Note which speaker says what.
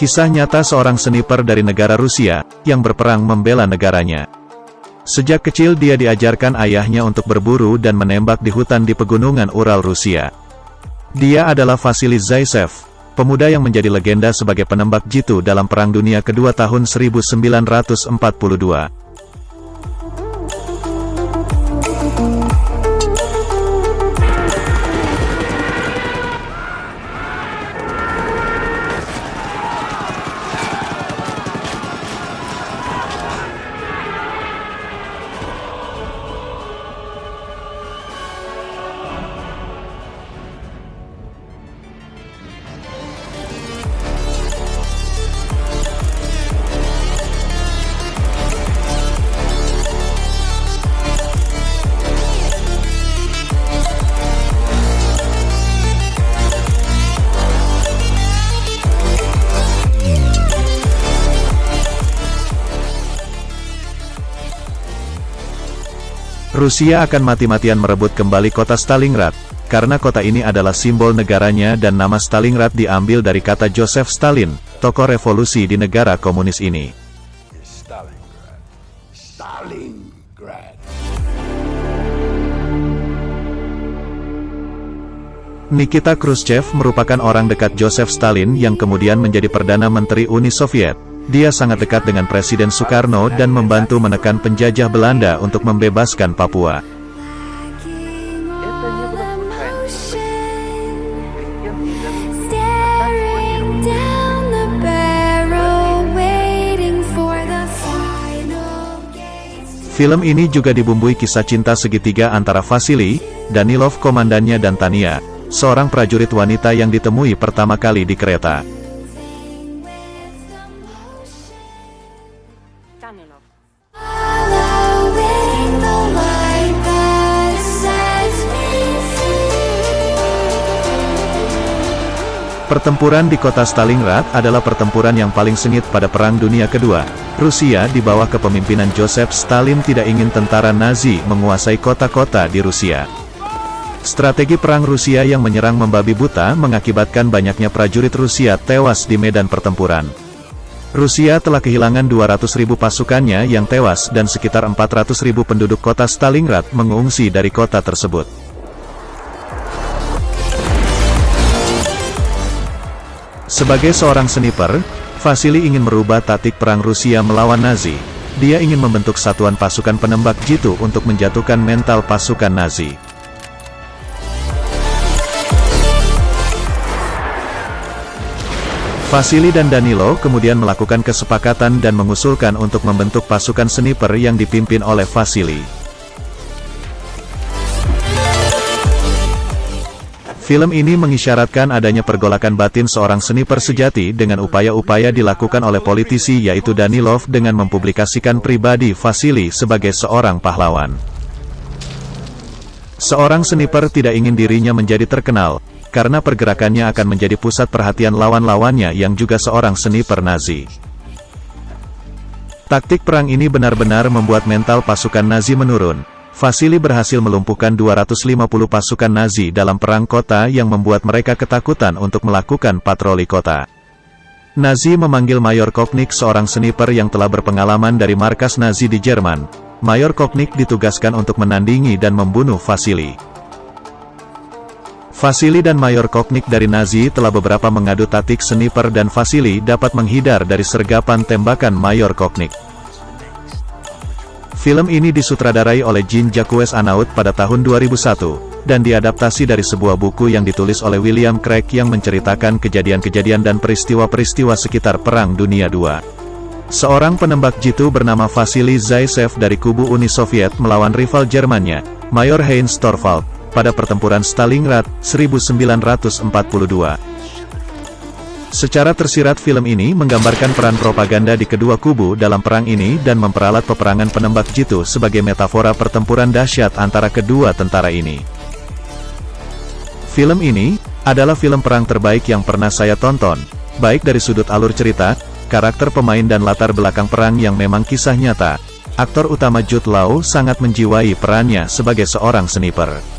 Speaker 1: Kisah nyata seorang sniper dari negara Rusia, yang berperang membela negaranya. Sejak kecil dia diajarkan ayahnya untuk berburu dan menembak di hutan di pegunungan Ural Rusia. Dia adalah Vasily Zaitsev, pemuda yang menjadi legenda sebagai penembak jitu dalam Perang Dunia Kedua tahun 1942. Rusia akan mati-matian merebut kembali kota Stalingrad, karena kota ini adalah simbol negaranya dan nama Stalingrad diambil dari kata Joseph Stalin, tokoh revolusi di negara komunis ini. Stalingrad. Nikita Khrushchev merupakan orang dekat Joseph Stalin yang kemudian menjadi Perdana Menteri Uni Soviet. Dia sangat dekat dengan Presiden Soekarno dan membantu menekan penjajah Belanda untuk membebaskan Papua. Film ini juga dibumbui kisah cinta segitiga antara Vasily, Danilov komandannya dan Tania, seorang prajurit wanita yang ditemui pertama kali di kereta. Pertempuran di kota Stalingrad adalah pertempuran yang paling sengit pada Perang Dunia Kedua. Rusia di bawah kepemimpinan Joseph Stalin tidak ingin tentara Nazi menguasai kota-kota di Rusia. Strategi perang Rusia yang menyerang membabi buta mengakibatkan banyaknya prajurit Rusia tewas di medan pertempuran. Rusia telah kehilangan 200.000 pasukannya yang tewas dan sekitar 400.000 penduduk kota Stalingrad mengungsi dari kota tersebut. Sebagai seorang sniper, Vasily ingin merubah taktik perang Rusia melawan Nazi. Dia ingin membentuk satuan pasukan penembak jitu untuk menjatuhkan mental pasukan Nazi. Vasily dan Danilo kemudian melakukan kesepakatan dan mengusulkan untuk membentuk pasukan sniper yang dipimpin oleh Vasily. Film ini mengisyaratkan adanya pergolakan batin seorang sniper sejati dengan upaya-upaya dilakukan oleh politisi yaitu Danilov dengan mempublikasikan pribadi Vasily sebagai seorang pahlawan. Seorang sniper tidak ingin dirinya menjadi terkenal, karena pergerakannya akan menjadi pusat perhatian lawan-lawannya yang juga seorang sniper Nazi. Taktik perang ini benar-benar membuat mental pasukan Nazi menurun. Vasily berhasil melumpuhkan 250 pasukan Nazi dalam perang kota yang membuat mereka ketakutan untuk melakukan patroli kota. Nazi memanggil Mayor Koknik, seorang sniper yang telah berpengalaman dari markas Nazi di Jerman. Mayor Koknik ditugaskan untuk menandingi dan membunuh Vasily. Vasily dan Mayor Koknik dari Nazi telah beberapa mengadu taktik sniper dan Vasily dapat menghindar dari sergapan tembakan Mayor Koknik. Film ini disutradarai oleh Jean-Jacques Annaud pada tahun 2001, dan diadaptasi dari sebuah buku yang ditulis oleh William Craig yang menceritakan kejadian-kejadian dan peristiwa-peristiwa sekitar Perang Dunia II. Seorang penembak jitu bernama Vasily Zaitsev dari kubu Uni Soviet melawan rival Jermannya, Mayor Heinz Torvald, pada pertempuran Stalingrad, 1942. Secara tersirat film ini menggambarkan peran propaganda di kedua kubu dalam perang ini dan memperalat peperangan penembak jitu sebagai metafora pertempuran dahsyat antara kedua tentara ini. Film ini adalah film perang terbaik yang pernah saya tonton, baik dari sudut alur cerita, karakter pemain dan latar belakang perang yang memang kisah nyata. Aktor utama Jude Law sangat menjiwai perannya sebagai seorang sniper.